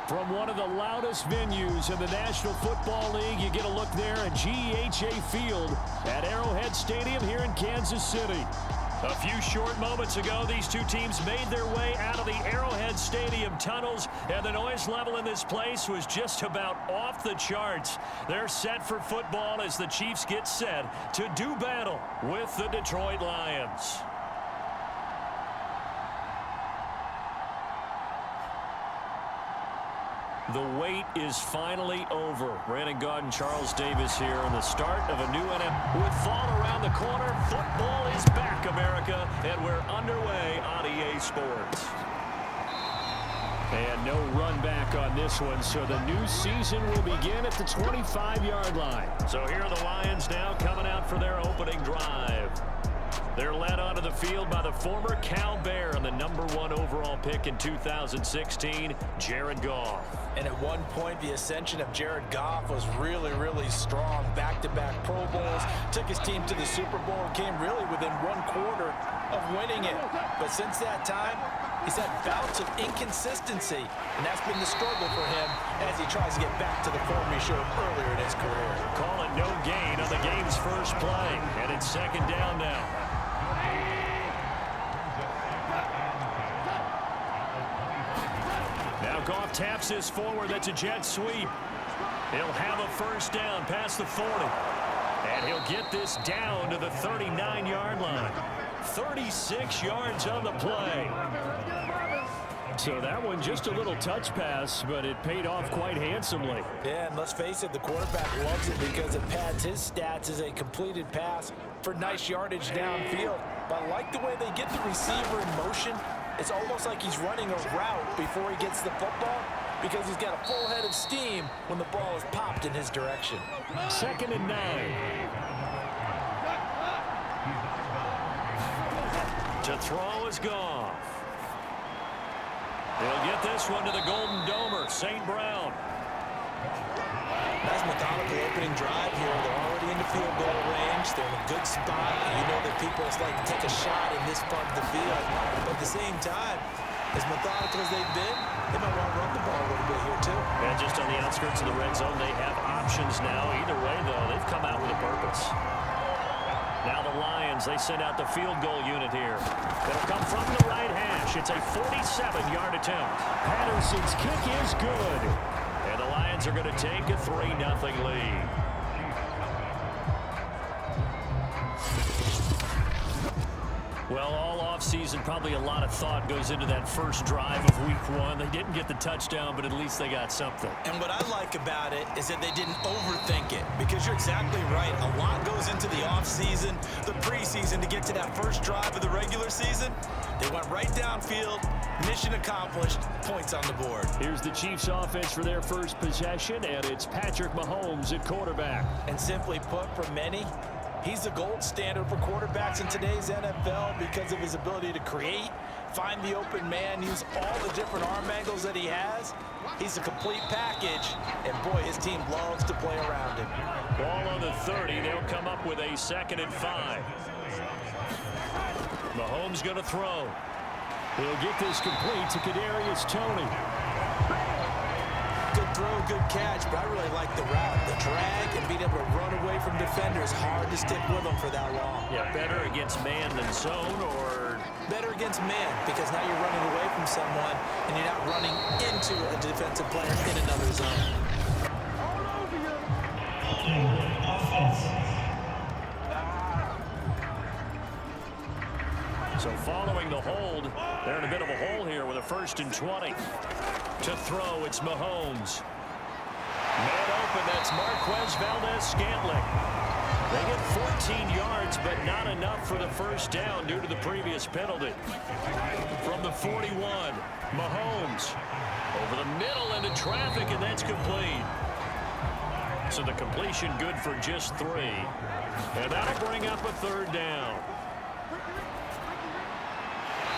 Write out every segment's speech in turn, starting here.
From one of the loudest venues in the National Football League, you get a look there at GEHA Field at Arrowhead Stadium here in Kansas City. A few short moments ago, these two teams made their way out of the Arrowhead Stadium tunnels, and the noise level in this place was just about off the charts. They're set for football as the Chiefs get set to do battle with the Detroit Lions. The wait is finally over. Brandon Gaud and Charles Davis here on the start of a new NFL. With fall around the corner, football is back, America, and we're underway on EA Sports. And no run back on this one, so the new season will begin at the 25-yard line. So here are the Lions now coming out for their opening drive. They're led onto the field by the former Cal Bear and the #1 overall pick in 2016, Jared Goff. And at one point, the ascension of Jared Goff was really, really strong. Back-to-back Pro Bowls, took his team to the Super Bowl, and came really within one quarter of winning it. But since that time, he's had bouts of inconsistency, and that's been the struggle for him as he tries to get back to the form he showed earlier in his career. Call it no gain on the game's first play, and it's second down now. Now Goff taps this forward. That's a jet sweep. He'll have a first down past the 40. And he'll get this down to the 39-yard line. 36 yards on the play. So that one just a little touch pass, but it paid off quite handsomely. Yeah, and let's face it, the quarterback loves it because it pads his stats as a completed pass for nice yardage downfield. But I like the way they get the receiver in motion. It's almost like he's running a route before he gets the football because he's got a full head of steam when the ball is popped in his direction. 2nd and 9. To throw is Goff. He'll get this one to the Golden Domer, St. Brown. Nice methodical opening drive here. They're already in the field goal range. They're in a good spot. You know that people just like to take a shot in this part of the field. But at the same time, as methodical as they've been, they might want to run the ball a little bit here too. And just on the outskirts of the red zone, they have options now. Either way, though, they've come out with a purpose. Now the Lions, they send out the field goal unit here. It'll come from the right hash. It's a 47-yard attempt. Patterson's kick is good. And the Lions are going to take a 3-0 lead. Well, all offseason, probably a lot of thought goes into that first drive of week 1. They didn't get the touchdown, but at least they got something. And what I like about it is that they didn't overthink it, because you're exactly right. A lot goes into the offseason, the preseason, to get to that first drive of the regular season. They went right downfield, mission accomplished, points on the board. Here's the Chiefs offense for their first possession, and it's Patrick Mahomes at quarterback. And simply put, for many, he's the gold standard for quarterbacks in today's NFL because of his ability to create, find the open man, use all the different arm angles that he has. He's a complete package, and boy, his team loves to play around him. Ball on the 30. They'll come up with a 2nd and 5. Mahomes going to throw. He'll get this complete to Kadarius Toney. Good throw, good catch, but I really like the route. The drag and being able to run away from defenders, hard to stick with them for that long. Yeah, better against man than zone, or better against man, because now you're running away from someone and you're not running into a defensive player in another zone. So following the hold, they're in a bit of a hole here with a 1st and 20. To throw, it's Mahomes. Man open, that's Marquez Valdez-Scantling. They get 14 yards, but not enough for the first down due to the previous penalty. From the 41, Mahomes. Over the middle into traffic, and that's complete. So the completion good for just 3. And that'll bring up a 3rd down.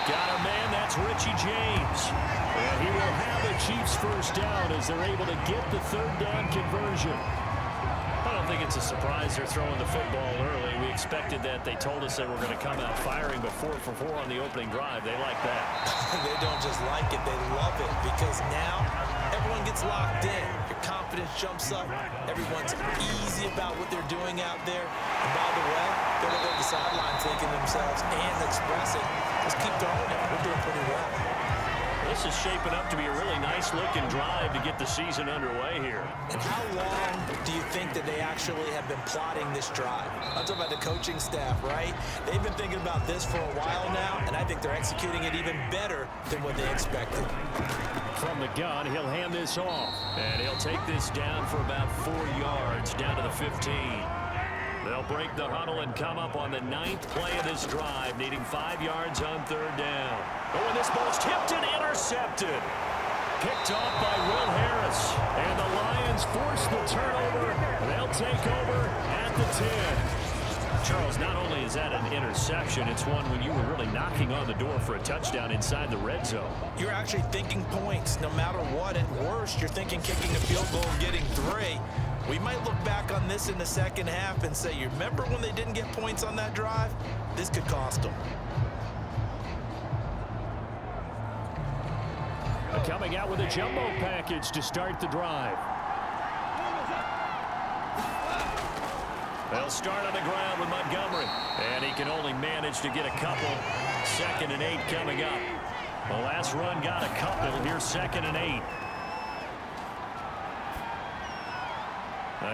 Got a man, that's Richie James. And he will have the Chiefs first down as they're able to get the 3rd down conversion. I don't think it's a surprise they're throwing the football early. We expected that. They told us they were going to come out firing, but 4 for 4 on the opening drive. They like that. They don't just like it, they love it, because now everyone gets locked in. Your confidence jumps up. Everyone's easy about what they're doing out there. And by the way, they're going to go to the sideline thinking themselves and expressing, just keep throwing it. We're doing pretty well. This is shaping up to be a really nice-looking drive to get the season underway here. And how long do you think that they actually have been plotting this drive? I'm talking about the coaching staff, right? They've been thinking about this for a while now, and I think they're executing it even better than what they expected. From the gun, he'll hand this off, and he'll take this down for about 4 yards, down to the 15. They'll break the huddle and come up on the 9th play of this drive, needing 5 yards on 3rd down. Oh, and this ball's tipped and intercepted. Picked off by Will Harris. And the Lions force the turnover. They'll take over at the 10. Charles, not only is that an interception, it's one when you were really knocking on the door for a touchdown inside the red zone. You're actually thinking points no matter what. At worst, you're thinking kicking a field goal and getting 3. We might look back on this in the second half and say, you remember when they didn't get points on that drive? This could cost them. Coming out with a jumbo package to start the drive. They'll start on the ground with Montgomery. And he can only manage to get a couple. 2nd and 8 coming up. The last run got a couple. Here's 2nd and 8.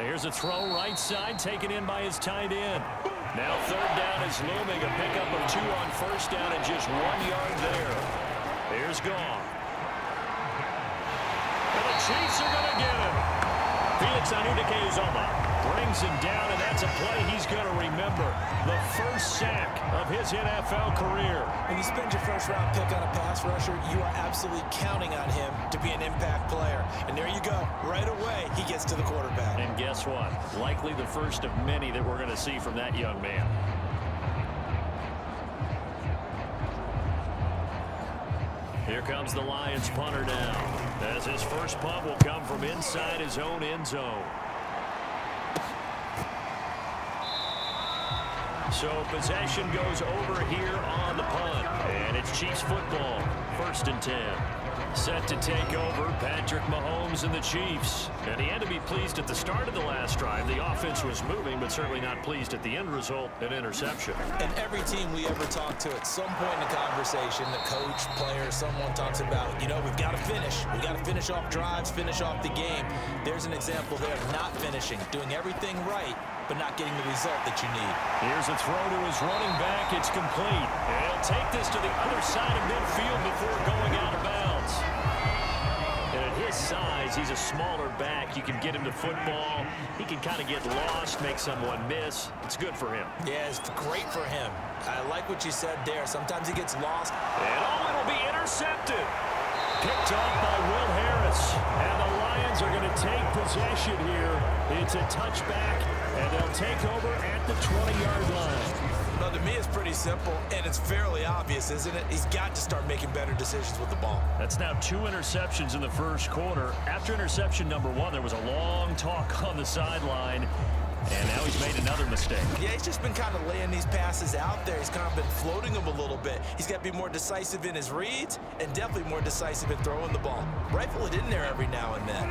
Here's a throw right side, taken in by his tight end. Now 3rd down is looming. A pickup of 2 on 1st down and just 1 yard there. Here's Goff. And the Chiefs are going to get him. Felix Anudike-Uzomah brings him down, and that's a play he's going to remember. The first sack of his NFL career. When you spend your first-round pick on a pass rusher, you are absolutely counting on him to be an impact player. And there you go. Right away, he gets to the quarterback. And guess what? Likely the first of many that we're going to see from that young man. Here comes the Lions punter now, as his first punt will come from inside his own end zone. So possession goes over here on the punt, and it's Chiefs football, 1st and 10. Set to take over, Patrick Mahomes and the Chiefs. And he had to be pleased at the start of the last drive. The offense was moving, but certainly not pleased at the end result, an interception. And every team we ever talk to, at some point in the conversation, the coach, player, someone talks about, you know, we've got to finish. We've got to finish off drives, finish off the game. There's an example there of not finishing, doing everything right, but not getting the result that you need. Here's a throw to his running back. It's complete. And he'll take this to the other side of midfield before going out of bounds. And at his size, he's a smaller back. You can get him to football. He can kind of get lost, make someone miss. It's good for him. Yeah, it's great for him. I like what you said there. Sometimes he gets lost. And it'll be intercepted. Picked off by Will Harris. And the Lions are going to take possession here. It's a touchback, and they'll take over at the 20-yard line. Well, to me, it's pretty simple, and it's fairly obvious, isn't it? He's got to start making better decisions with the ball. That's now 2 interceptions in the first quarter. After interception number 1, there was a long talk on the sideline, and now he's made another mistake. Yeah, he's just been kind of laying these passes out there. He's kind of been floating them a little bit. He's got to be more decisive in his reads and definitely more decisive in throwing the ball. Rifle it in there every now and then.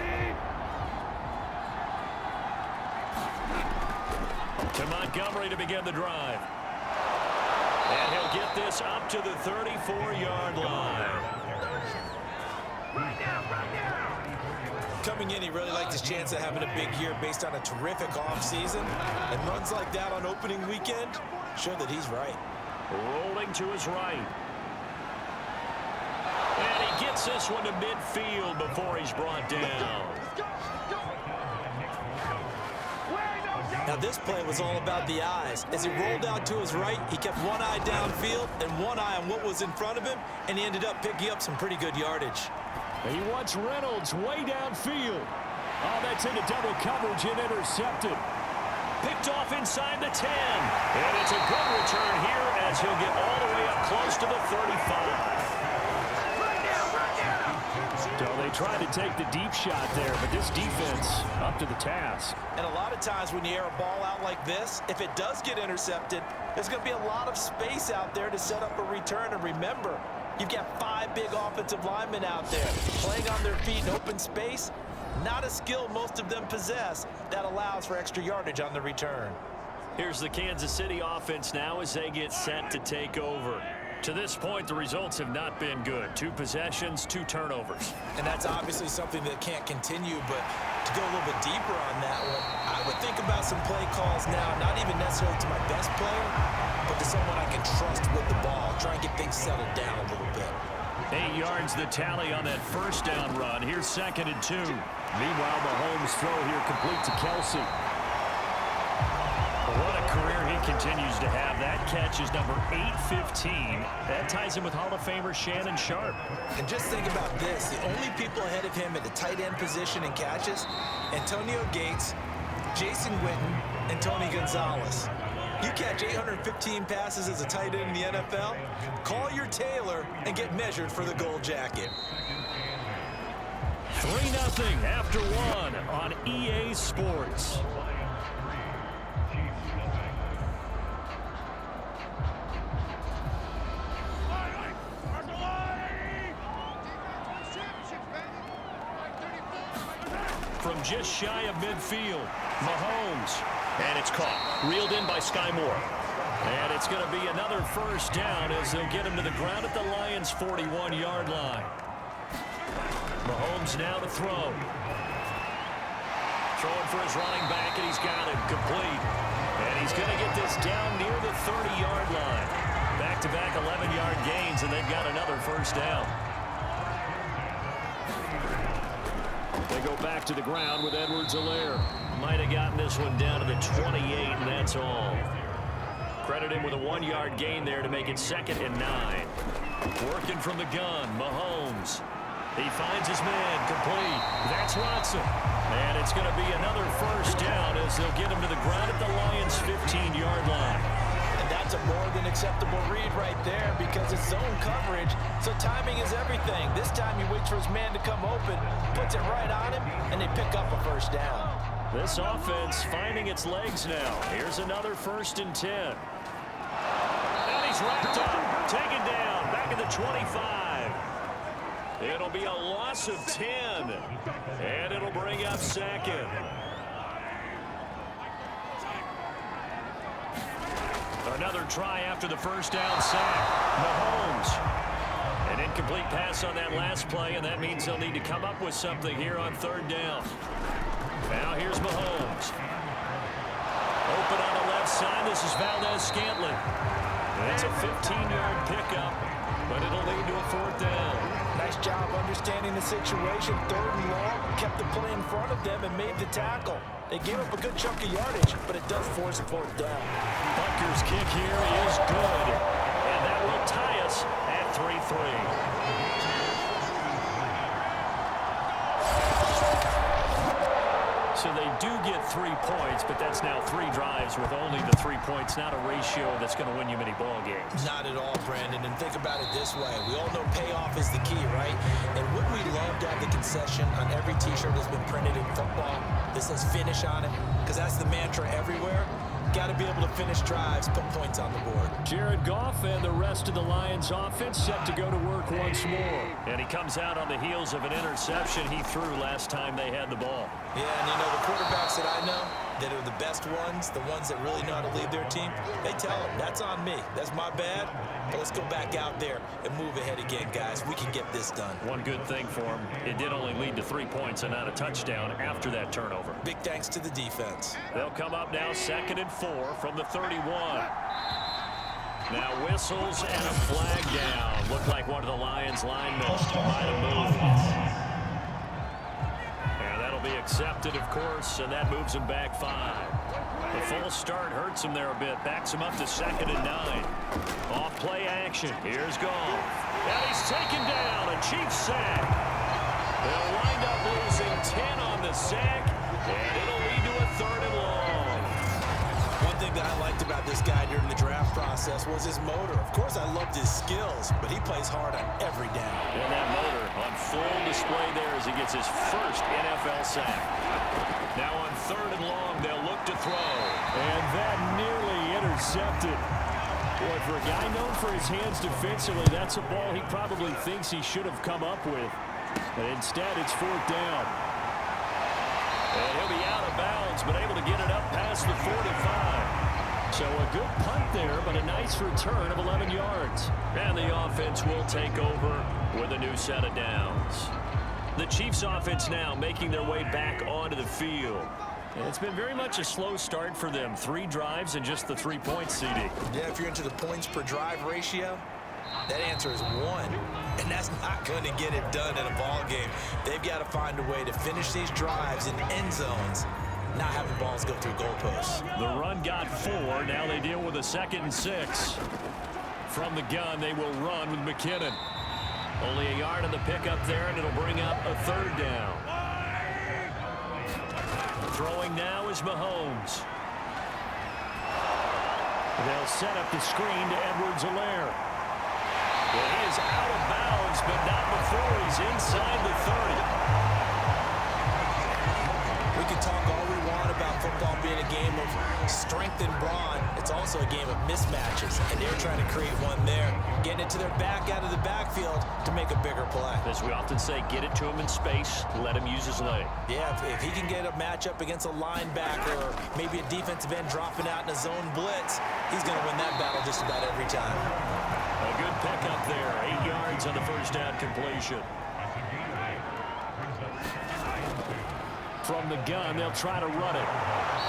To Montgomery to begin the drive. And he'll get this up to the 34-yard line. Coming in, he really liked his chance of having a big year based on a terrific offseason. And runs like that on opening weekend show that he's right. Rolling to his right. And he gets this one to midfield before he's brought down. Now this play was all about the eyes. As he rolled out to his right, he kept one eye downfield and one eye on what was in front of him, and he ended up picking up some pretty good yardage. He wants Reynolds way downfield. Oh, that's into double coverage and intercepted. Picked off inside the 10. And it's a good return here as he'll get all the way up close to the 35. So They tried to take the deep shot there, but this defense up to the task. And a lot of times when you air a ball out like this, if it does get intercepted, there's going to be a lot of space out there to set up a return. And remember, you've got 5 big offensive linemen out there playing on their feet in open space. Not a skill most of them possess that allows for extra yardage on the return. Here's the Kansas City offense now as they get set to take over. To this point, the results have not been good. 2 possessions, 2 turnovers. And that's obviously something that can't continue, but to go a little bit deeper on that one, I would think about some play calls now, not even necessarily to my best player, but to someone I can trust with the ball, try and get things settled down a little bit. 8 yards the tally on that first down run. Here's 2nd and 2. Meanwhile, Mahomes' throw here complete to Kelsey. What a career he continues to have. That catch is number 815. That ties him with Hall of Famer Shannon Sharp. And just think about this. The only people ahead of him at the tight end position in catches, Antonio Gates, Jason Witten, and Tony Gonzalez. You catch 815 passes as a tight end in the NFL, call your tailor and get measured for the gold jacket. 3-0 after 1 on EA Sports. From just shy of midfield, Mahomes. And it's caught. Reeled in by Sky Moore. And it's going to be another first down as they'll get him to the ground at the Lions' 41-yard line. Mahomes now to throw. Throwing for his running back, and he's got it complete. And he's going to get this down near the 30-yard line. Back-to-back 11-yard gains, and they've got another first down. They go back to the ground with Edwards-Helaire. Might have gotten this one down to the 28, and that's all. Credit him with a 1-yard gain there to make it 2nd and 9. Working from the gun, Mahomes. He finds his man, complete. That's Watson. And it's going to be another first down as they'll get him to the ground at the Lions' 15-yard line. And that's a more than acceptable read right there because it's zone coverage, so timing is everything. This time he waits for his man to come open, puts it right on him, and they pick up a first down. This offense finding its legs now. Here's another 1st and 10. And he's wrapped up, taken down, back at the 25. It'll be a loss of 10, and it'll bring up 2nd. Another try after the first down sack. Mahomes. An incomplete pass on that last play, and that means they'll need to come up with something here on 3rd down. Now here's Mahomes. Open on the left side. This is Valdez-Scantling. It's a 15-yard pickup, but it'll lead to a 4th down. Nice job understanding the situation. 3rd and long, kept the play in front of them and made the tackle. They gave up a good chunk of yardage, but it does force a 4th down. Butker's kick here is good, and that will tie us at 3-3. So they do get 3 points, but that's now 3 drives with only the 3 points. Not a ratio that's going to win you many ball games. Not at all, Brandon. And think about it this way. We all know payoff is the key, right? And wouldn't we love to have the concession on every T-shirt that's been printed in football that says finish on it? Because that's the mantra everywhere. Got to be able to finish drives, put points on the board. Jared Goff and the rest of the Lions offense set to go to work once more. And he comes out on the heels of an interception he threw last time they had the ball. Yeah, and you know, the quarterbacks that I know that are the best ones, the ones that really know how to lead their team, they tell them, that's on me. That's my bad. But let's go back out there and move ahead again, guys. We can get this done. One good thing for him, it did only lead to 3 points and not a touchdown after that turnover. Big thanks to the defense. They'll come up now 2nd and 4 from the 31. Now whistles and a flag down. Looked like one of the Lions linemen might have moved. And that'll be accepted, of course, and that moves him back 5. The false start hurts him there a bit. Backs him up to 2nd and 9. Off play action. Here's Goff. And he's taken down. A Chiefs sack. They'll wind up losing 10 on the sack, and it'll lead to a 3rd and long. One thing that I liked about this guy during the draft process was his motor. Of course, I loved his skills, but he plays hard on every down. And that motor on full display there as he gets his first NFL sack. Now on 3rd and long, they'll look to throw. And that nearly intercepted. Boy, for a guy known for his hands defensively, that's a ball he probably thinks he should have come up with. But instead, it's 4th down. And he'll be out of bounds, but able to get it up past the 45. So a good punt there, but a nice return of 11 yards. And the offense will take over with a new set of downs. The Chiefs offense now making their way back onto the field. And it's been very much a slow start for them. 3 drives and just the 3 points, CD. Yeah, if you're into the points per drive ratio, that answer is 1. And that's not going to get it done in a ball game. They've got to find a way to finish these drives in end zones, not having balls go through goalposts. The run got 4. Now they deal with a 2nd and 6. From the gun, they will run with McKinnon. Only a yard on the pickup there, and it'll bring up a 3rd down. Throwing now is Mahomes. They'll set up the screen to Edwards-Helaire. Well, he is out of bounds, but not before he's inside the 30. We can talk all we want about football being a game of strength and brawn. It's also a game of mismatches, and they're trying to create one there, getting it to their back out of the backfield to make a bigger play. As we often say, get it to him in space, let him use his leg. Yeah, if he can get a matchup against a linebacker or maybe a defensive end dropping out in a zone blitz, he's going to win that battle just about every time. A good pickup there, 8 yards on the 1st down completion. From the gun, they'll try to run it.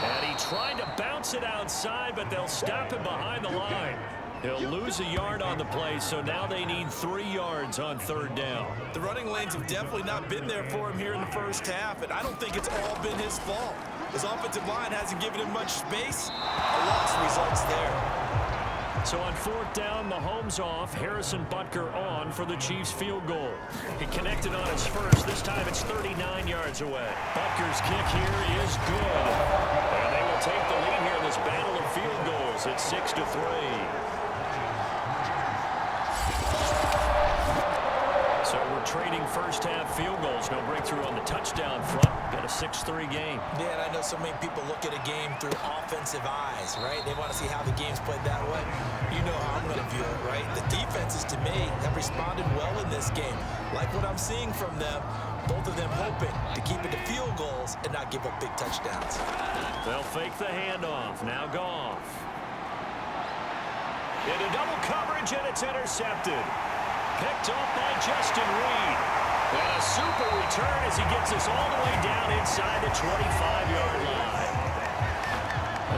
And he tried to bounce it outside, but they'll stop him behind the line. He'll lose a yard on the play, so now they need 3 yards on 3rd down. The running lanes have definitely not been there for him here in the first half, and I don't think it's all been his fault. His offensive line hasn't given him much space. A loss results there. So on 4th down, Mahomes off, Harrison Butker on for the Chiefs field goal. He connected on his first. This time it's 39 yards away. Butker's kick here is good. And they will take the lead here in this battle of field goals at 6-3. So we're trading first half field goals. No breakthrough on the touchdown front. Got a 6-3 game. Yeah, and I know so many people look at a game through offensive eyes, right? They want to see how the game's played that way. You know how I'm going to view it, right? The defenses, to me, have responded well in this game. Like what I'm seeing from them, both of them hoping to keep it to field goals and not give up big touchdowns. They'll fake the handoff. Now Goff. Into double coverage, and it's intercepted. Picked off by Justin Reed. And a super return as he gets us all the way down inside the 25-yard line.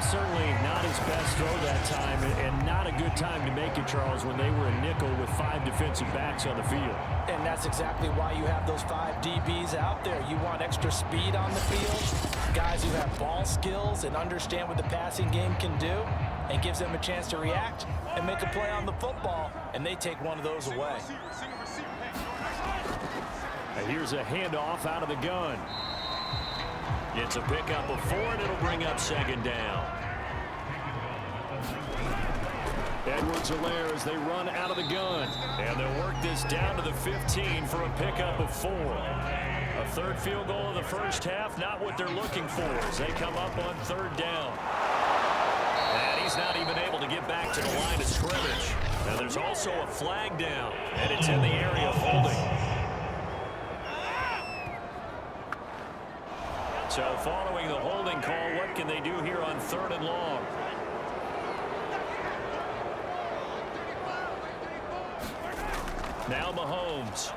Certainly not his best throw that time, and not a good time to make it, Charles, when they were a nickel with 5 defensive backs on the field. And that's exactly why you have those 5 DBs out there. You want extra speed on the field, guys who have ball skills and understand what the passing game can do, and gives them a chance to react and make a play on the football, and they take one of those away. Here's a handoff out of the gun. It's a pickup of 4, and it'll bring up 2nd down. Edwards-Helaire as they run out of the gun. And they'll work this down to the 15 for a pickup of 4. A 3rd field goal of the first half, not what they're looking for as they come up on 3rd down. And he's not even able to get back to the line of scrimmage. Now there's also a flag down, and it's in the area of holding. So following the holding call, what can they do here on 3rd and long? Now Mahomes.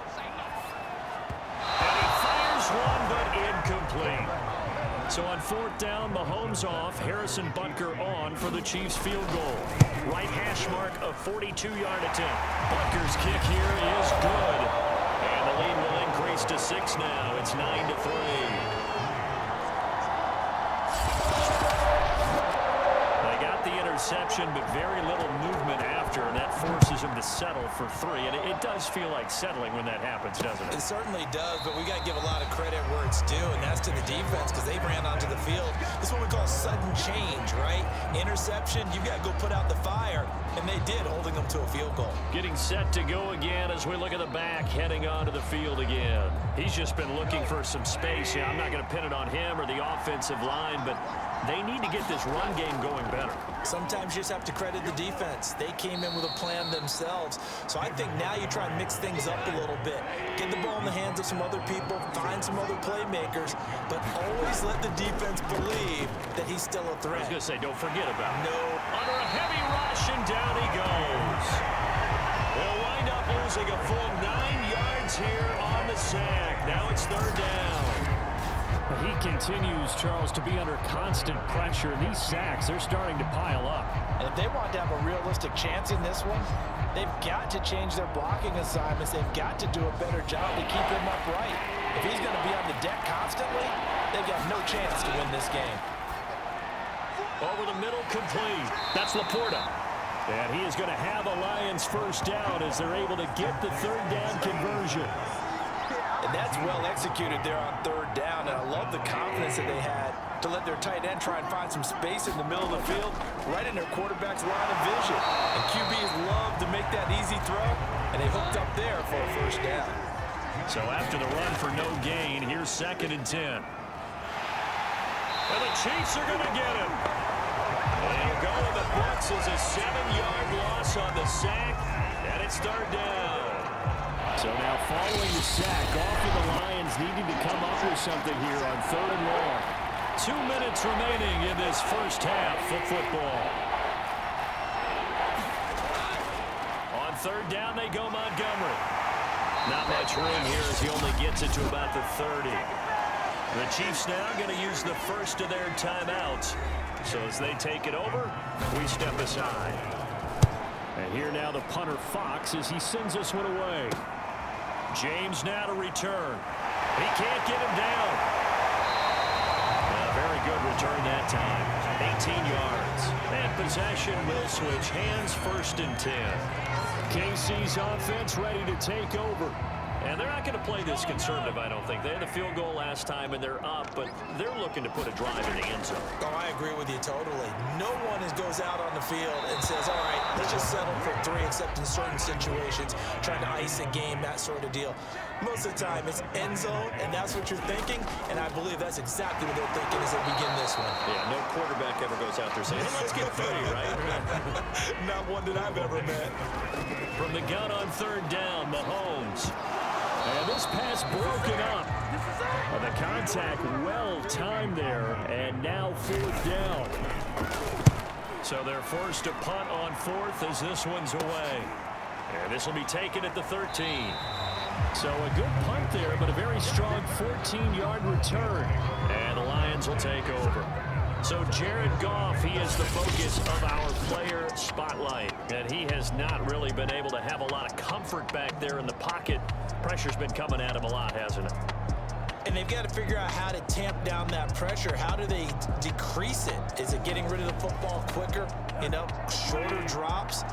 And he fires one, but incomplete. So on 4th down, Mahomes off, Harrison Butker on for the Chiefs field goal. Right hash mark, a 42-yard attempt. Butker's kick here is good. And the lead will increase to 6 now. It's 9-3. interception, but very little movement after, and that forces him to settle for 3. And it does feel like settling when that happens, doesn't it? It certainly does, but we got to give a lot of credit where it's due, and that's to the defense because they ran onto the field. This is what we call sudden change, right? Interception, you got to go put out the fire, and they did, holding them to a field goal. Getting set to go again as we look at the back, heading onto the field again. He's just been looking for some space. Yeah, I'm not going to pin it on him or the offensive line, but they need to get this run game going better. Sometimes you just have to credit the defense. They came in with a plan themselves. So I think now you try and mix things up a little bit. Get the ball in the hands of some other people, find some other playmakers, but always let the defense believe that he's still a threat. I was going to say, don't forget about him. No. Under a heavy rush, and down he goes. They'll wind up losing a full 9 yards here on the sack. Now it's 3rd down. He continues, Charles, to be under constant pressure. These sacks, they're starting to pile up. And if they want to have a realistic chance in this one, they've got to change their blocking assignments. They've got to do a better job to keep him upright. If he's going to be on the deck constantly, they've got no chance to win this game. Over the middle, complete. That's Laporta. And he is going to have a Lions first down as they're able to get the 3rd down conversion. And that's well executed there on 3rd down, and I love the confidence that they had to let their tight end try and find some space in the middle of the field, right in their quarterback's line of vision. And QBs love to make that easy throw, and they hooked up there for a first down. So after the run for no gain, here's 2nd and 10. And the Chiefs are going to get him. They'll go in the books as a 7-yard loss on the sack, and it's 3rd down. So now following the sack, often the Lions needing to come up with something here on 3rd and long. 2 minutes remaining in this first half of football. On 3rd down, they go Montgomery. Not much room here as he only gets it to about the 30. The Chiefs now going to use the first of their timeouts. So as they take it over, we step aside. And here now the punter Fox as he sends this one away. James now to return. He can't get him down. A very good return that time. 18 yards. And possession will switch hands, 1st and 10. KC's offense ready to take over. And they're not going to play this conservative, I don't think. They had a field goal last time, and they're up, but they're looking to put a drive in the end zone. Oh, I agree with you totally. No one goes out on the field and says, all right, let's just settle for 3, except in certain situations, trying to ice a game, that sort of deal. Most of the time, it's end zone, and that's what you're thinking, and I believe that's exactly what they're thinking as they begin this one. Yeah, no quarterback ever goes out there saying, hey, let's get 3, right? Not one that I've ever met. From the gun on 3rd down, Mahomes. And this pass broken up. The contact well timed there, and now 4th down. So they're forced to punt on 4th as this one's away. And this will be taken at the 13. So a good punt there, but a very strong 14-yard return. And the Lions will take over. So Jared Goff, he is the focus of our player spotlight. And he has not really been able to have a lot of comfort back there in the pocket. Pressure's been coming at him a lot, hasn't it? And they've got to figure out how to tamp down that pressure. How do they decrease it? Is it getting rid of the football quicker? You know, shorter drops?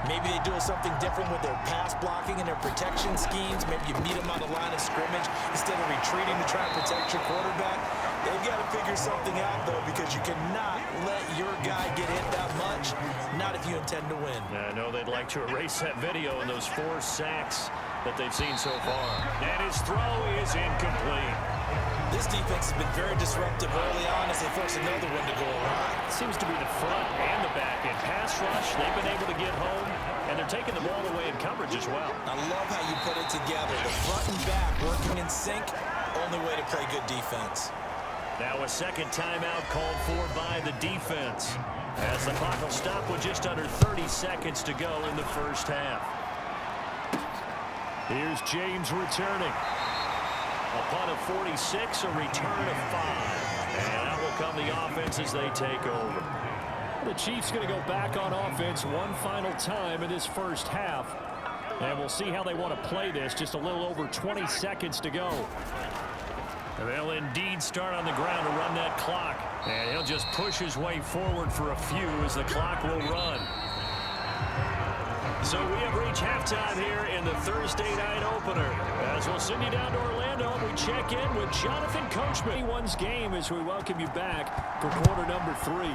Maybe they do something different with their pass blocking and their protection schemes. Maybe you meet them on the line of scrimmage instead of retreating to try and protect your quarterback. They've got to figure something out, though, because you cannot let your guy get hit that much, not if you intend to win. I know they'd like to erase that video and those 4 sacks that they've seen so far. And his throw is incomplete. This defense has been very disruptive early on as they force another one to go awry. Seems to be the front and the back end. Pass rush, they've been able to get home, and they're taking the ball away in coverage as well. I love how you put it together. The front and back working in sync, only way to play good defense. Now a second timeout called for by the defense, as the clock will stop with just under 30 seconds to go in the first half. Here's James returning. A punt of 46, a return of 5. And out will come the offense as they take over. The Chiefs going to go back on offense one final time in this first half. And we'll see how they want to play this. Just a little over 20 seconds to go. They'll indeed start on the ground to run that clock. And he'll just push his way forward for a few as the clock will run. So we have reached halftime here in the Thursday night opener. As we'll send you down to Orlando, we check in with Jonathan Coachman. Anyone's game as we welcome you back for quarter number 3.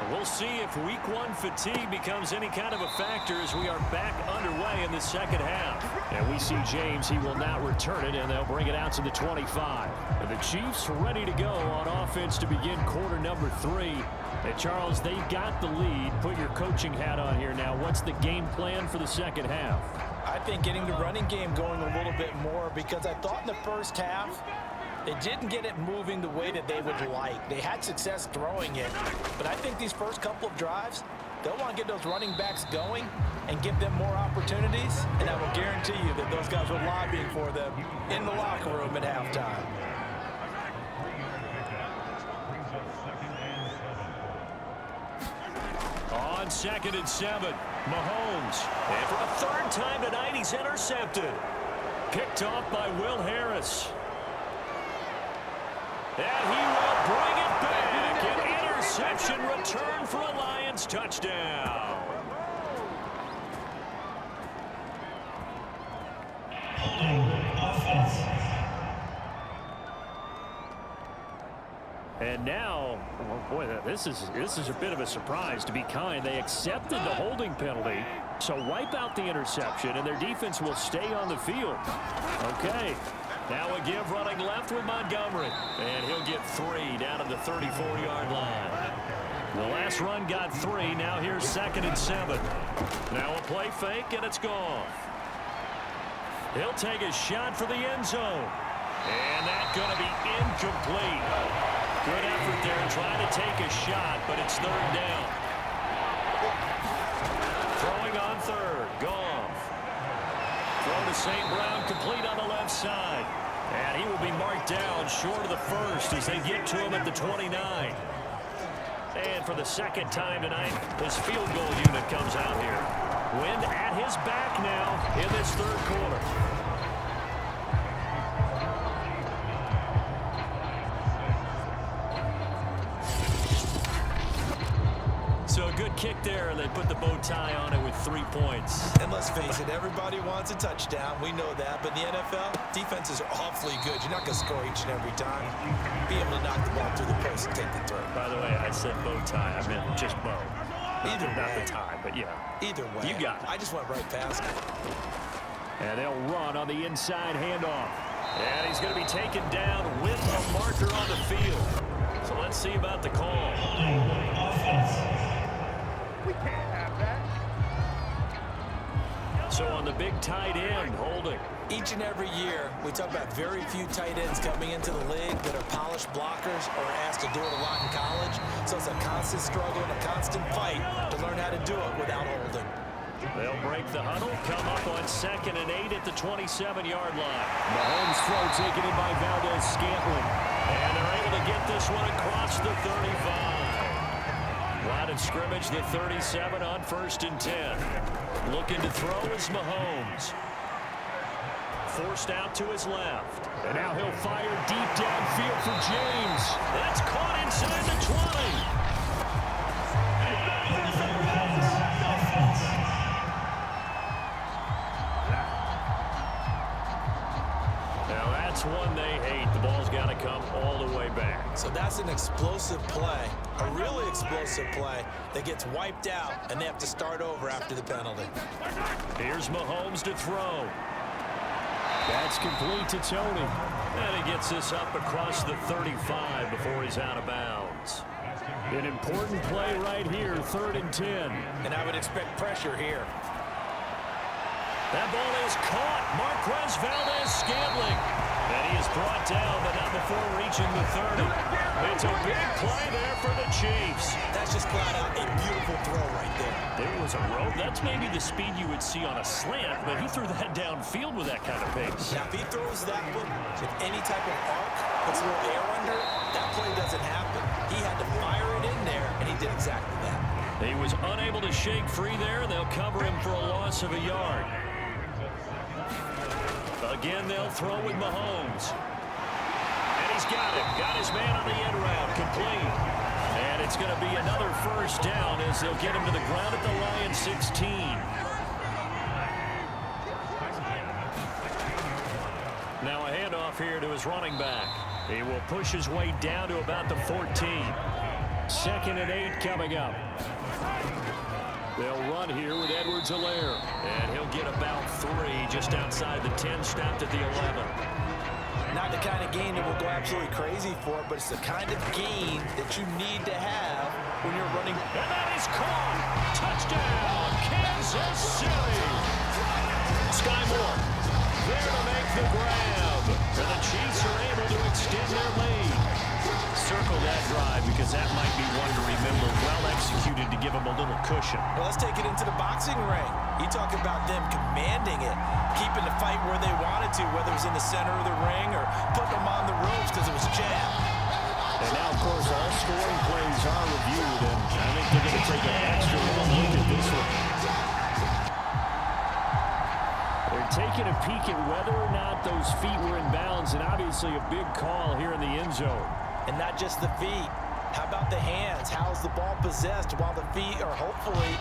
And we'll see if week 1 fatigue becomes any kind of a factor as we are back underway in the second half. And we see James, he will not return it, and they'll bring it out to the 25. And the Chiefs ready to go on offense to begin quarter number 3. And Charles, they've got the lead. Put your coaching hat on here now. What's the game plan for the second half? I think getting the running game going a little bit more, because I thought in the first half they didn't get it moving the way that they would like. They had success throwing it, but I think these first couple of drives, they'll want to get those running backs going and give them more opportunities, and I will guarantee you that those guys were lobbying for them in the locker room at halftime. On 2nd and 7, Mahomes. And for the 3rd time tonight, he's intercepted. Picked off by Will Harris. And he will bring it back. An interception return for a Lions touchdown. And now, oh boy, this is a bit of a surprise, to be kind. They accepted the holding penalty, so wipe out the interception, and their defense will stay on the field. Okay. Now a give running left with Montgomery. And he'll get 3 down to the 34-yard line. The last run got 3. Now here's 2nd and 7. Now a play fake, and it's gone. He'll take a shot for the end zone. And that's going to be incomplete. Good effort there trying to take a shot, but it's 3rd down. Throwing on 3rd. Goff. Throw to St. Brown, complete on the left side. And he will be marked down short of the 1st as they get to him at the 29. And for the 2nd time tonight, his field goal unit comes out here. Wind at his back now in this 3rd quarter. So a good kick there, and they put the bow tie on it with 3 points. And let's face it, everybody wants a touchdown. We know that. But in the NFL, defenses are awfully good. You're not going to score each and every time. Be able to knock the ball through the post and take the throw. By the way, I said bow tie. I meant just bow. Either way. Not the tie, but yeah. Either way. You got it. I just went right past it. And they'll run on the inside handoff. And he's going to be taken down with a marker on the field. So let's see about the call. We can't have that. So on the big tight end, holding. Each and every year, we talk about very few tight ends coming into the league that are polished blockers or asked to do it a lot in college. So it's a constant struggle and a constant fight to learn how to do it without holding. They'll break the huddle, come up on 2nd and 8 at the 27-yard line. Mahomes throw taken in by Valdez-Scantling. And they're able to get this one across the 35. Line of scrimmage, the 37 on 1st and 10. Looking to throw is Mahomes. Forced out to his left. And now he'll fire deep downfield for James. That's caught inside the 20. Now that's one they hate. The ball's got to come all the way back. So that's an explosive play, a really explosive play that gets wiped out, and they have to start over after the penalty. Here's Mahomes to throw. That's complete to Tony. And he gets this up across the 35 before he's out of bounds. An important play right here, 3rd and 10. And I would expect pressure here. That ball is caught. Marquez Valdez-Scantling. And he is brought down, but not before reaching the 30. It's a big play there for the Chiefs. That's just flat out a beautiful throw right there. There was a rope. That's maybe the speed you would see on a slant, but he threw that downfield with that kind of pace. Now, if he throws that one with any type of arc, puts a little air under it, that play doesn't happen. He had to fire it in there, and he did exactly that. He was unable to shake free there. They'll cover him for a loss of a yard. Again, they'll throw with Mahomes. And he He's got him. Got his man on the end route. Complete. And it's going to be another first down as they'll get him to the ground at the Lions 16. Now a handoff here to his running back. He will push his way down to about the 14. 2nd and 8 coming up. They'll run here with Edwards-Helaire. And he'll get about 3 just outside the 10, stopped at the 11. Not the kind of gain that will go absolutely crazy for, but it's the kind of gain that you need to have when you're running. And that is caught. Touchdown, Kansas City. Sky Moore there to make the grab. And the Chiefs are able to extend their lead. Circle that drive because that might be one to remember. Well executed to give them a little cushion. Well, let's take it into the boxing ring. You talk about them commanding it, keeping the fight where they wanted to, whether it was in the center of the ring or putting them on the ropes because it was jab. And now, of course, all scoring plays are reviewed, and I think they're going to take an extra long look at this one. They're taking a peek at whether or not those feet were in bounds, and obviously a big call here in the end zone. And not just the feet. How about the hands? How's the ball possessed while the feet are hopefully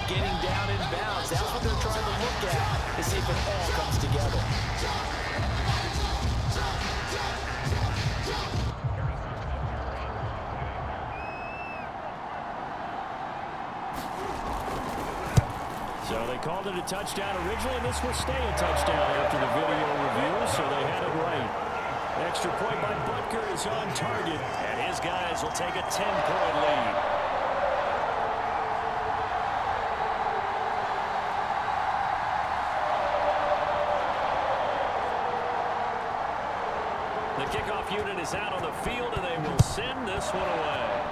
getting down in bounds? That's what they're trying to look at to see if it all comes together. So they called it a touchdown originally, and this will stay a touchdown after the video review, so they had it right. Extra point by Butker is on target. And his guys will take a 10-point lead. The kickoff unit is out on the field, and they will send this one away.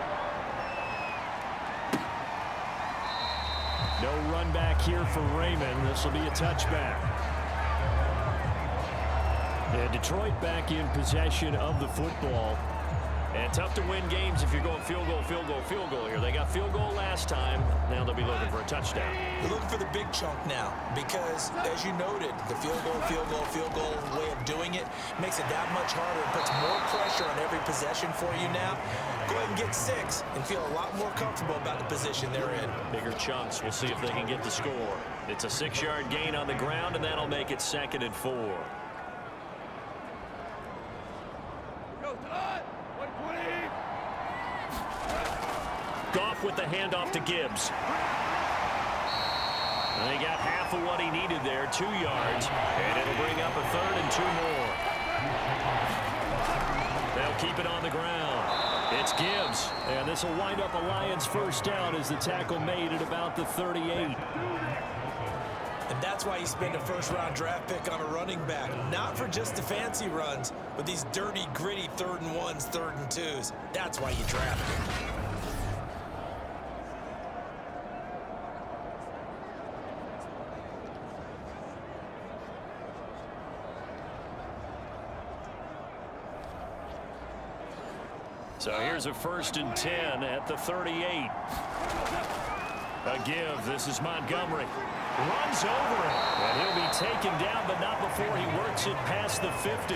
No run back here for Raymond. This will be a touchback. And Detroit back in possession of the football. And tough to win games if you're going field goal, field goal, field goal here. They got field goal last time. Now they'll be looking for a touchdown. They're looking for the big chunk now because, as you noted, the field goal way of doing it makes it that much harder. It puts more pressure on every possession for you now. Go ahead and get 6 and feel a lot more comfortable about the position they're in. Bigger chunks. We'll see if they can get the score. It's a 6-yard gain on the ground, and that'll make it 2nd and 4. Goff with the handoff to Gibbs. And they got half of what he needed there, 2 yards. And it'll bring up a 3rd and 2 more. They'll keep it on the ground. It's Gibbs. And this will wind up a Lions first down as the tackle made at about the 38. And that's why you spend a first-round draft pick on a running back. Not for just the fancy runs, but these dirty, gritty 3rd and 1s, 3rd and 2s. That's why you draft him. So here's a 1st and 10 at the 38. A give. This is Montgomery. Runs over it. And he'll be taken down, but not before he works it past the 50.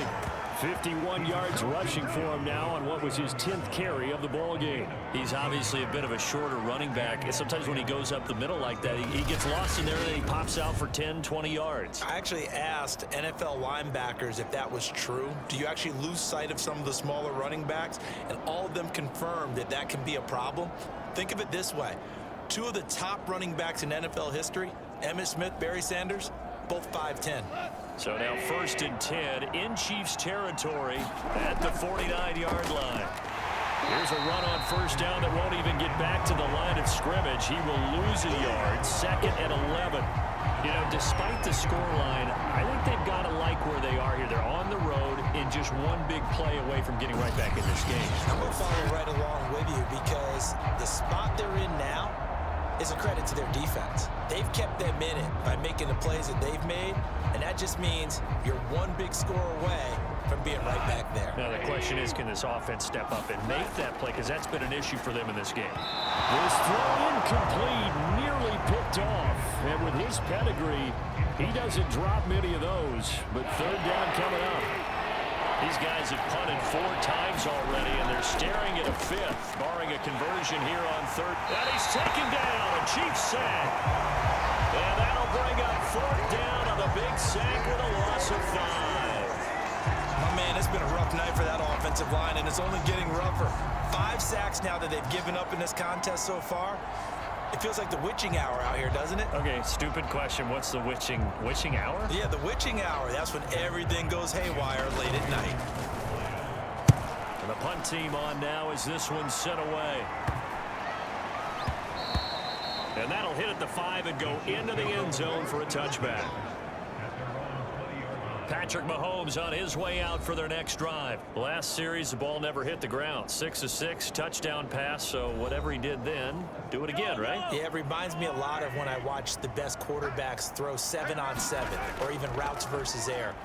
51 yards rushing for him now on what was his 10th carry of the ball game. He's obviously a bit of a shorter running back. And sometimes when he goes up the middle like that, he gets lost in there and then he pops out for 10, 20 yards. I actually asked NFL linebackers if that was true. Do you actually lose sight of some of the smaller running backs? And all of them confirmed that that can be a problem. Think of it this way. 2 of the top running backs in NFL history, Emmitt Smith, Barry Sanders, both 5'10". So now 1st and 10 in Chiefs territory at the 49-yard line. Here's a run on 1st down that won't even get back to the line of scrimmage. He will lose a yard. 2nd and 11. You know, despite the scoreline, I think they've got to like where they are here. They're on the road in just one big play away from getting right back in this game. I'm going to follow right along with you because the spot they're in now is a credit to their defense. They've kept them in it by making the plays that they've made, and that just means you're one big score away from being right back there. Now the question is, can this offense step up and make that play? Because that's been an issue for them in this game. This throw incomplete, nearly picked off. And with his pedigree, he doesn't drop many of those. But 3rd down coming up. He These guys have punted 4 times already, and they're staring at a 5th, barring a conversion here on 3rd. And he's taken down, a Chiefs sack. And that'll bring up 4th down on a big sack with a loss of 5. My man, it's been a rough night for that offensive line, and it's only getting rougher. 5 sacks now that they've given up in this contest so far. It feels like the witching hour out here, doesn't it? Okay, stupid question. What's the witching hour? Yeah, the witching hour. That's when everything goes haywire late at night. And the punt team on now as this one's sent away. And that'll hit at the 5 and go into the end zone for a touchback. Patrick Mahomes on his way out for their next drive. Last series, the ball never hit the ground. 6 of 6, touchdown pass, so whatever he did then, do it again, right? Yeah, it reminds me a lot of when I watched the best quarterbacks throw 7-on-7 or even routes versus air.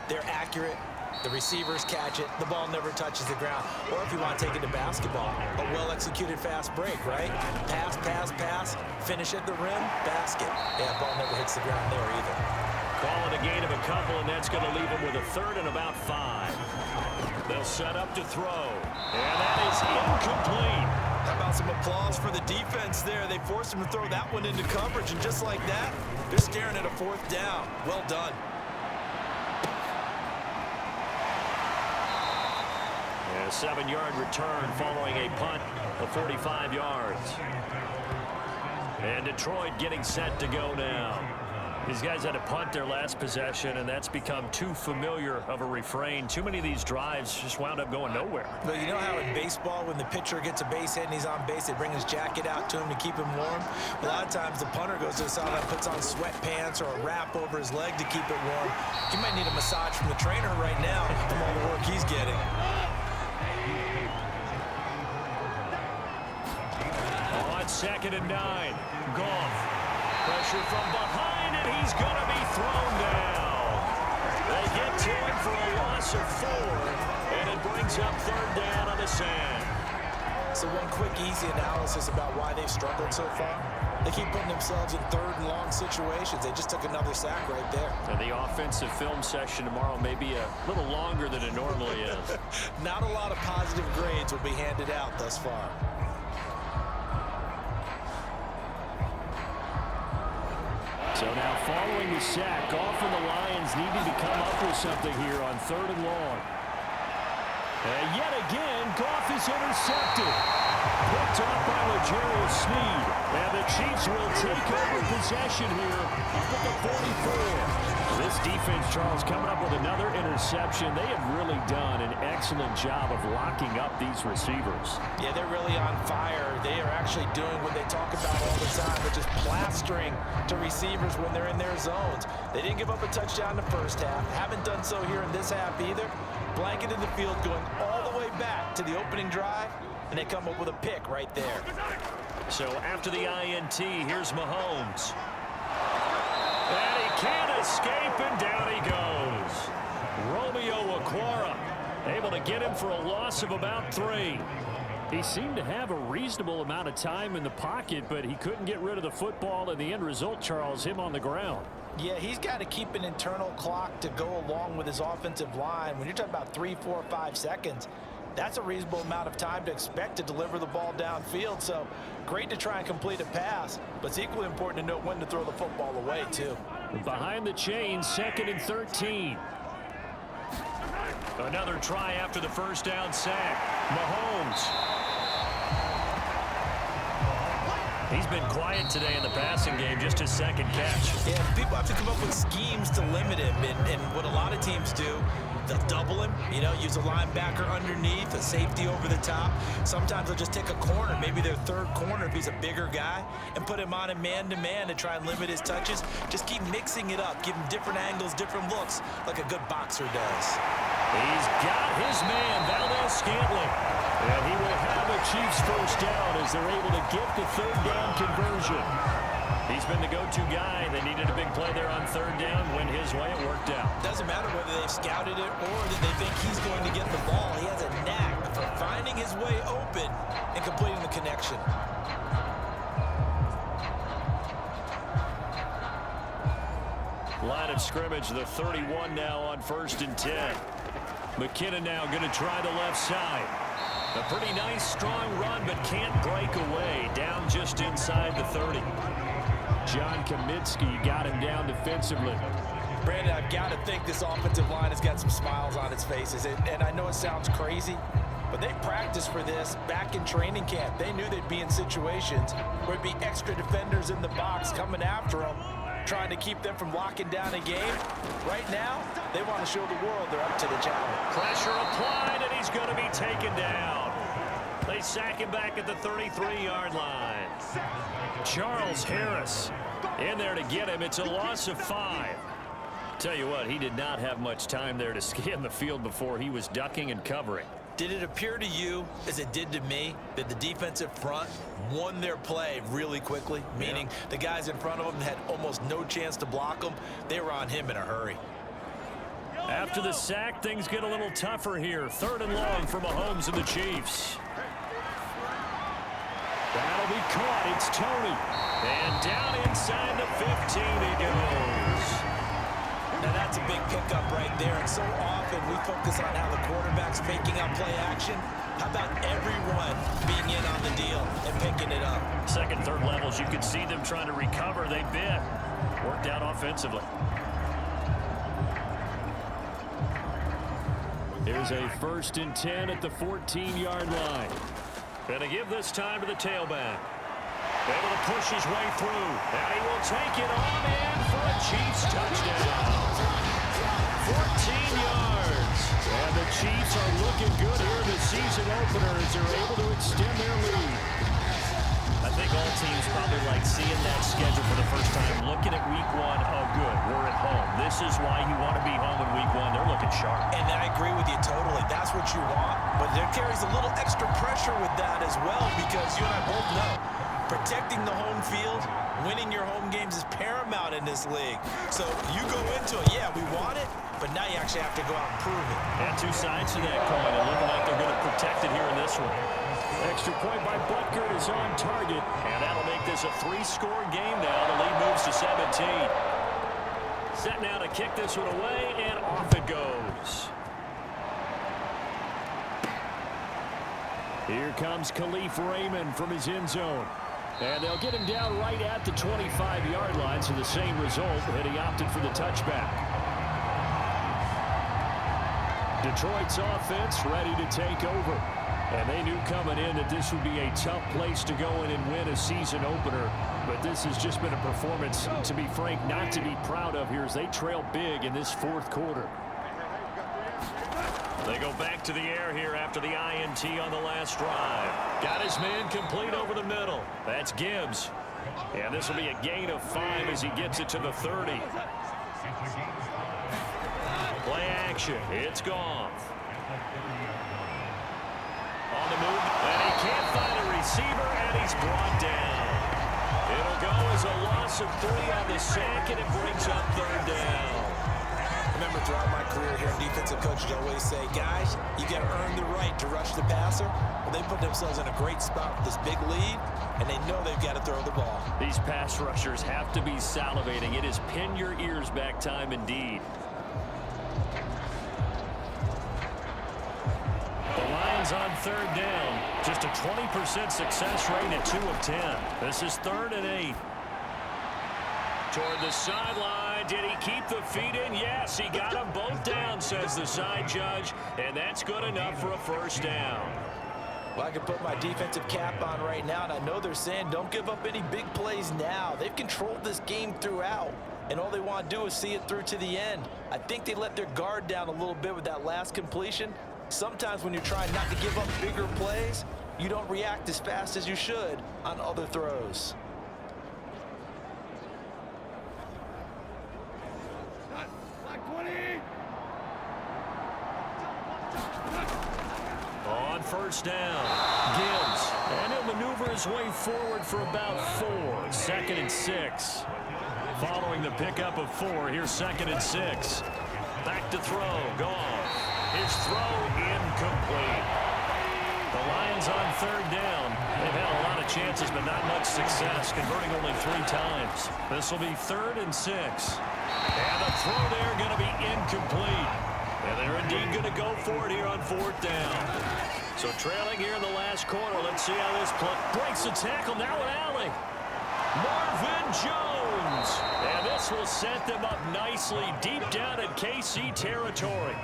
They're accurate. The receivers catch it. The ball never touches the ground. Or if you want to take it to basketball, a well-executed fast break, right? Pass, pass, pass, finish at the rim, basket. Yeah, ball never hits the ground there either. Call it a gain of a couple, and that's going to leave him with a 3rd and about 5. They'll set up to throw. And that is incomplete. How about some applause for the defense there? They forced him to throw that one into coverage, and just like that, they're staring at a 4th down. Well done. And a 7-yard return following a punt of 45 yards. And Detroit getting set to go now. These guys had to punt their last possession, and that's become too familiar of a refrain. Too many of these drives just wound up going nowhere. But you know how in baseball, when the pitcher gets a base hit and he's on base, they bring his jacket out to him to keep him warm? A lot of times the punter goes to the sideline, puts on sweatpants or a wrap over his leg to keep it warm. He might need a massage from the trainer right now from all the work he's getting. On 2nd and 9, Goff. Pressure from behind, and he's going to be thrown down. They get to him for a loss of 4, and it brings up 3rd down on the sand. So one quick, easy analysis about why they've struggled so far. They keep putting themselves in 3rd and long situations. They just took another sack right there. And the offensive film session tomorrow may be a little longer than it normally is. Not a lot of positive grades will be handed out thus far. So now following the sack, Goff and the Lions needing to come up with something here on 3rd and long. And yet again, Goff is intercepted. Picked up by L'Jarius Sneed. And the Chiefs will take over possession here with the 44. This defense, Charles, coming up with another interception. They have really done an excellent job of locking up these receivers. Yeah, they're really on fire. They are actually doing what they talk about all the time, which is plastering to receivers when they're in their zones. They didn't give up a touchdown in the first half. Haven't done so here in this half either. Blanket in the field going all the way back to the opening drive, and they come up with a pick right there. So after the INT, here's Mahomes. And he can't escape, and down he goes. Romeo Okwara able to get him for a loss of about 3. He seemed to have a reasonable amount of time in the pocket, but he couldn't get rid of the football, and the end result, Charles, him on the ground. Yeah, he's got to keep an internal clock to go along with his offensive line. When you're talking about 3, 4, 5 seconds, that's a reasonable amount of time to expect to deliver the ball downfield. So great to try and complete a pass, but it's equally important to know when to throw the football away, too. Behind the chains, 2nd and 13. Another try after the first down sack. Mahomes. He's been quiet today in the passing game, just his 2nd catch. Yeah, people have to come up with schemes to limit him, and what a lot of teams do, they'll double him, use a linebacker underneath, a safety over the top. Sometimes they'll just take a corner, maybe their 3rd corner if he's a bigger guy, and put him on a man-to-man to try and limit his touches. Just keep mixing it up, give him different angles, different looks, like a good boxer does. He's got his man, Valdez-Scantling. And he will have a Chiefs first down as they're able to get the 3rd down conversion. He's been the go-to guy. They needed a big play there on 3rd down. Went his way, it worked out. Doesn't matter whether they've scouted it or that they think he's going to get the ball. He has a knack for finding his way open and completing the connection. Line of scrimmage, the 31 now on 1st and 10. McKinnon now going to try the left side. A pretty nice, strong run, but can't break away. Down just inside the 30. John Kaminsky got him down defensively. Brandon, I've got to think this offensive line has got some smiles on its faces. And I know it sounds crazy, but they practiced for this back in training camp. They knew they'd be in situations where it'd be extra defenders in the box coming after them, trying to keep them from locking down a game. Right now, they want to show the world they're up to the challenge. Pressure applied, and he's going to be taken down. They sack him back at the 33-yard line. Charles Harris in there to get him. It's a loss of 5. Tell you what, he did not have much time there to scan the field before he was ducking and covering. Did it appear to you, as it did to me, that the defensive front won their play really quickly? Meaning the guys in front of them had almost no chance to block them. They were on him in a hurry. After the sack, things get a little tougher here. 3rd and long for Mahomes and the Chiefs. That'll be caught. It's Tony. And down inside the 15 he goes. Now that's a big pickup right there. And so often we focus on how the quarterback's faking out play action. How about everyone being in on the deal and picking it up? Second, third levels, you could see them trying to recover. They bit. Worked out offensively. Here's a 1st and 10 at the 14-yard line. Gonna give this time to the tailback. Able to push his way through. And he will take it on in for a Chiefs touchdown. 14 yards. And the Chiefs are looking good here in the season opener as they're able to extend their lead. I think all teams probably like seeing that schedule for the first time. Looking at week 1, oh good, we're at home. This is why you want to be home in week 1. They're looking sharp. And I agree with you totally. That's what you want. But there carries a little extra pressure with that as well, because you and I both know protecting the home field, winning your home games is paramount in this league. So you go into it, yeah, we want it, but now you actually have to go out and prove it. And 2 sides to that coin. It looking like they're going to protect it here in this one. Extra point by Butker is on target. And that'll make this a 3-score game now. The lead moves to 17. Set now to kick this one away, and off it goes. Here comes Khalif Raymond from his end zone. And they'll get him down right at the 25-yard line, so the same result, and he opted for the touchback. Detroit's offense ready to take over. And they knew coming in that this would be a tough place to go in and win a season opener. But this has just been a performance, to be frank, not to be proud of here as they trail big in this 4th quarter. They go back to the air here after the INT on the last drive. Got his man complete over the middle. That's Gibbs. And this will be a gain of 5 as he gets it to the 30. Play action. It's Goff. On the move, and he can't find a receiver, and he's brought down. It'll go as a loss of 3 on the sack, and it brings up 3rd down. Remember, throughout my career here, defensive coaches always say, guys, you got to earn the right to rush the passer. Well, they put themselves in a great spot with this big lead, and they know they've got to throw the ball. These pass rushers have to be salivating. It is pin your ears back time indeed. The Lions on 3rd down. Just a 20% success rate at 2 of 10. This is 3rd and 8. Toward the sideline. Did he keep the feet in? Yes, he got them both down, says the side judge. And that's good enough for a 1st down. Well, I can put my defensive cap on right now, and I know they're saying don't give up any big plays now. They've controlled this game throughout, and all they want to do is see it through to the end. I think they let their guard down a little bit with that last completion. Sometimes when you're trying not to give up bigger plays, you don't react as fast as you should on other throws. On 1st down, Gibbs. And he'll maneuver his way forward for about 4. 2nd and 6. Following the pickup of 4, here's 2nd and 6. Back to throw, Goff. His throw incomplete. The Lions on 3rd down. They've had a lot of chances, but not much success, converting only 3 times. This will be 3rd and 6. And the throw there going to be incomplete. And they're indeed going to go for it here on 4th down. So trailing here in the last quarter. Let's see how this play breaks the tackle. Now an alley. Marvin Jones. And this will set them up nicely deep down in KC territory.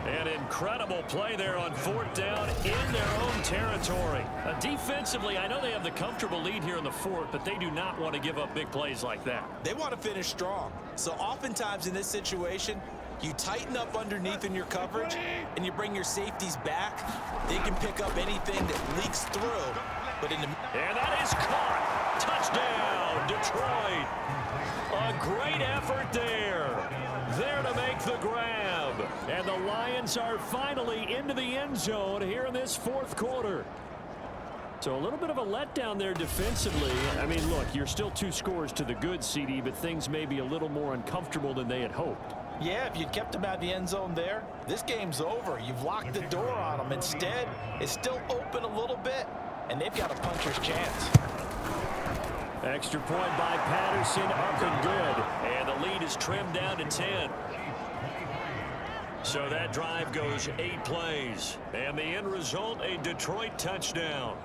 An incredible play there on 4th down in their own territory. Defensively, I know they have the comfortable lead here in the 4th, but they do not want to give up big plays like that. They want to finish strong. So oftentimes in this situation, you tighten up underneath in your coverage, and you bring your safeties back. They can pick up anything that leaks through. But in the and that is caught. Touchdown, Detroit. A great effort there. There to make the grab. And the Lions are finally into the end zone here in this 4th quarter. So a little bit of a letdown there defensively. I mean, look, you're still 2 scores to the good, CD, but things may be a little more uncomfortable than they had hoped. Yeah, if you'd kept them out of the end zone there, this game's over. You've locked the door on them. Instead, it's still open a little bit, and they've got a puncher's chance. Extra point by Patterson, up and good. And the lead is trimmed down to 10. So that drive goes 8 plays. And the end result, a Detroit touchdown.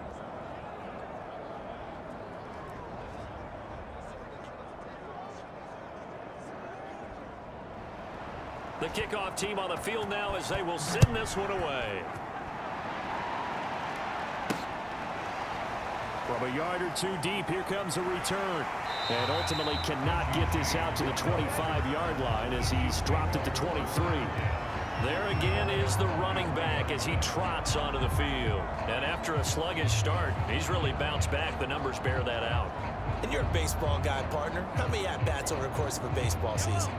The kickoff team on the field now as they will send this one away. From a yard or 2 deep, here comes a return. And ultimately cannot get this out to the 25-yard line as he's dropped at the 23. There again is the running back as he trots onto the field. And after a sluggish start, he's really bounced back. The numbers bear that out. And you're a baseball guy, partner. How many at-bats over the course of a baseball season?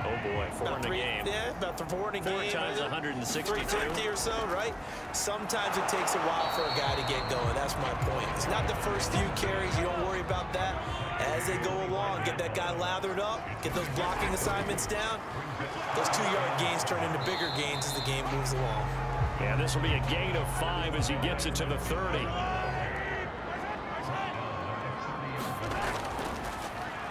Oh, boy, 4 in a game. Yeah, about 4 in a game. 4 times 162. 350 or so, right? Sometimes it takes a while for a guy to get going. That's my point. It's not the first few carries. You don't worry about that. As they go along, get that guy lathered up, get those blocking assignments down. Those 2-yard gains turn into bigger gains as the game moves along. Yeah, this will be a gain of 5 as he gets it to the 30.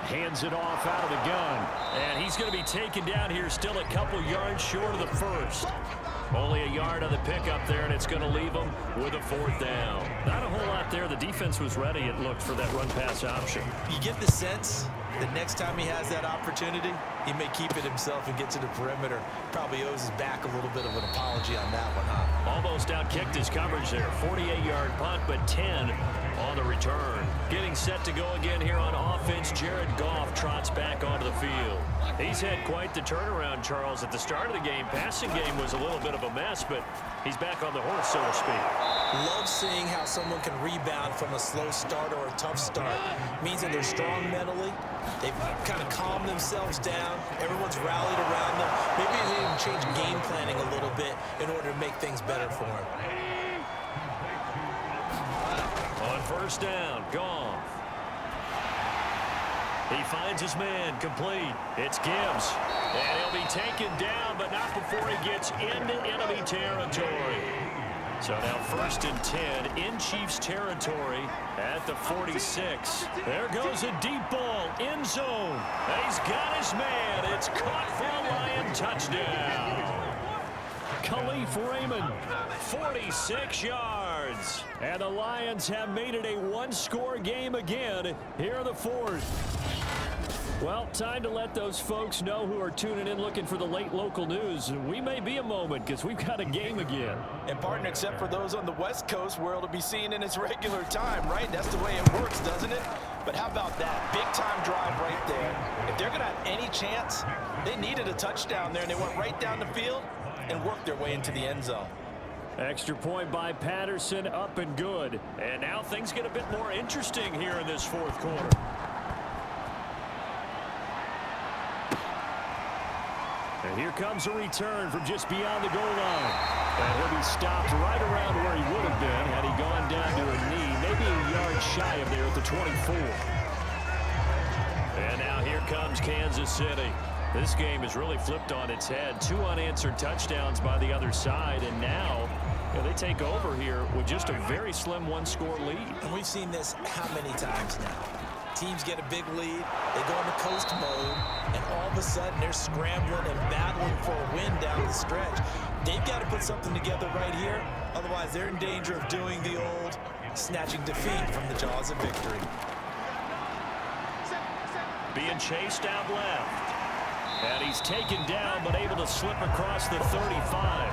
Hands it off out of the gun. And he's going to be taken down here still a couple yards short of the first. Only a yard on the pickup there, and it's going to leave him with a 4th down. Not a whole lot there. The defense was ready, it looked, for that run-pass option. You get the sense that next time he has that opportunity, he may keep it himself and get to the perimeter. Probably owes his back a little bit of an apology on that one, huh? Almost outkicked his coverage there. 48-yard punt, but 10 on the return. Getting set to go again here on offense, Jared Goff trots back onto the field. He's had quite the turnaround, Charles. At the start of the game, passing game was a little bit of a mess, but he's back on the horse, so to speak. Love seeing how someone can rebound from a slow start or a tough start. It means that they're strong mentally. They've kind of calmed themselves down. Everyone's rallied around them. Maybe they even change game planning a little bit in order to make things better for them. On 1st down, Goff. He finds his man, complete. It's Gibbs. And he'll be taken down, but not before he gets into enemy territory. So now 1st and 10 in Chiefs territory at the 46. There goes a deep ball, end zone. And he's got his man. It's caught for a Lion touchdown. Khalif Raymond, 46 yards. and the Lions have made it a 1-score game again here in the 4th. Well, time to let those folks know who are tuning in looking for the late local news. We may be a moment because we've got a game again. And partner, except for those on the West Coast where it'll be seen in its regular time, right? That's the way it works, doesn't it? But how about that? Big time drive right there. If they're going to have any chance, they needed a touchdown there, and they went right down the field and worked their way into the end zone. Extra point by Patterson, up and good. And now things get a bit more interesting here in this 4th quarter. And here comes a return from just beyond the goal line. And he'll be stopped right around where he would have been had he gone down to a knee, maybe a yard shy of there at the 24. And now here comes Kansas City. This game has really flipped on its head. 2 unanswered touchdowns by the other side, and now they take over here with just a very slim 1-score lead. And we've seen this how many times now? Teams get a big lead, they go into coast mode, and all of a sudden they're scrambling and battling for a win down the stretch. They've got to put something together right here. Otherwise, they're in danger of doing the old snatching defeat from the jaws of victory. Being chased out left. And he's taken down, but able to slip across the 35.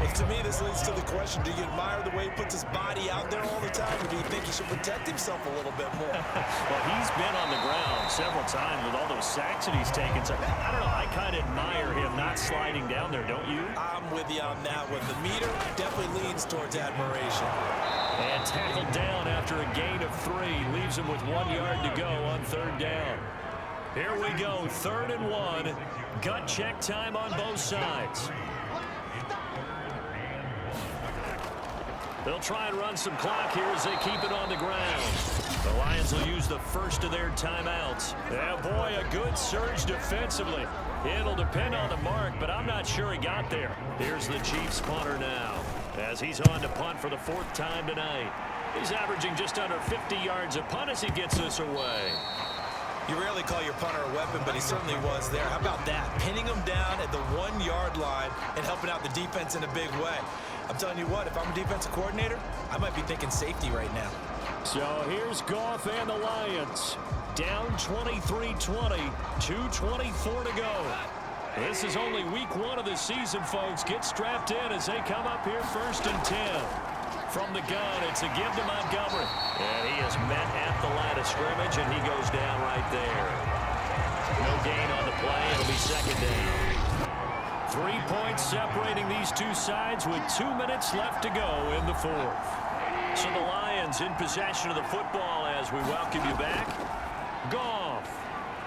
Well, to me, this leads to the question, do you admire the way he puts his body out there all the time, or do you think he should protect himself a little bit more? Well, he's been on the ground several times with all those sacks that he's taken. So, I don't know, I kind of admire him not sliding down there, don't you? I'm with you on that one. The meter definitely leans towards admiration. And tackled down after a gain of 3. Leaves him with 1 yard to go on 3rd down. Here we go, 3rd and 1. Gut check time on both sides. They'll try and run some clock here as they keep it on the ground. The Lions will use the first of their timeouts. Yeah, boy, a good surge defensively. It'll depend on the mark, but I'm not sure he got there. Here's the Chiefs punter now as he's on to punt for the 4th time tonight. He's averaging just under 50 yards a punt as he gets this away. You rarely call your punter a weapon, but he certainly was there. How about that? Pinning him down at the 1 yard line and helping out the defense in a big way. I'm telling you what, if I'm a defensive coordinator, I might be thinking safety right now. So here's Goff and the Lions. Down 23-20, 2:24 to go. This is only week 1 of the season, folks. Get strapped in as they come up here 1st and 10. From the gun, it's a give to Montgomery. And he is met at the line of scrimmage, and he goes down right there. No gain on the play. It'll be 2nd down. 3 points separating these two sides with 2 minutes left to go in the 4th. So the Lions in possession of the football as we welcome you back. Goff.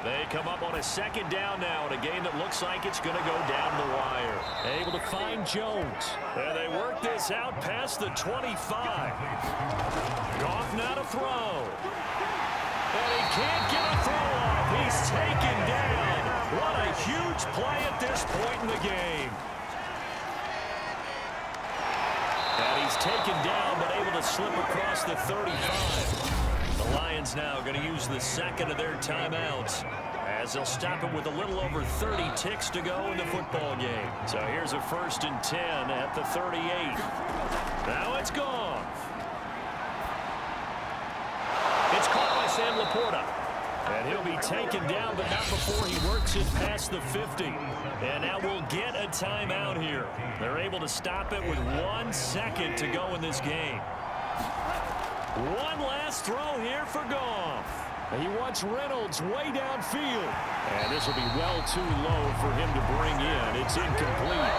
They come up on a 2nd down now in a game that looks like it's going to go down the wire. Able to find Jones. And they work this out past the 25. Goff now to throw. And he can't get a throw off. He's taken down. What a huge play at this point in the game. And he's taken down, but able to slip across the 35. The Lions now going to use the 2nd of their timeouts as they'll stop it with a little over 30 ticks to go in the football game. So here's a 1st and 10 at the 38. Now it's gone. It's caught by Sam Laporta. And he'll be taken down, but not before he works it past the 50. And now we'll get a timeout here. They're able to stop it with 1 second to go in this game. One last throw here for Goff. He wants Reynolds way downfield. And this will be well too low for him to bring in. It's incomplete.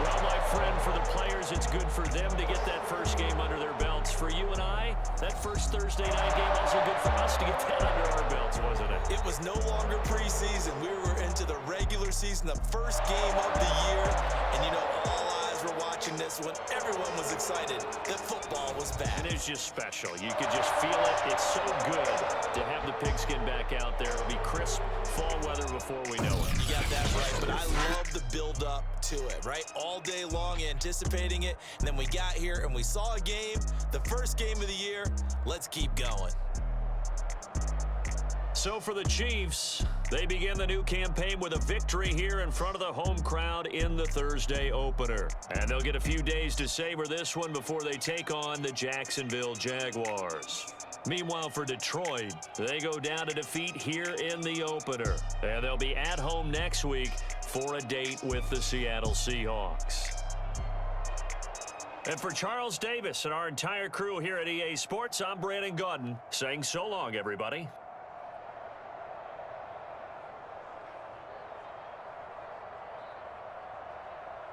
Well, my friend, for the players, it's good for them to get that first game under their belts. For you and I, that first Thursday night game also good for us to get that under our belts, wasn't it? It was no longer preseason. We were into the regular season, the first game of the year. And, you know, all eyes were watching this when everyone was excited that football was back. And it's just special. You could just feel it. It's so good to have the pigskin back out there. It'll be crisp fall weather before we know it. You got that right, but I love the build-up to it, right? All day long anticipating it, and then we got here and we saw a game, the first game of the year. Let's keep going. So for the Chiefs, they begin the new campaign with a victory here in front of the home crowd in the Thursday opener. And they'll get a few days to savor this one before they take on the Jacksonville Jaguars. Meanwhile, for Detroit, they go down to defeat here in the opener. And they'll be at home next week for a date with the Seattle Seahawks. And for Charles Davis and our entire crew here at EA Sports, I'm Brandon Gaudin saying so long, everybody.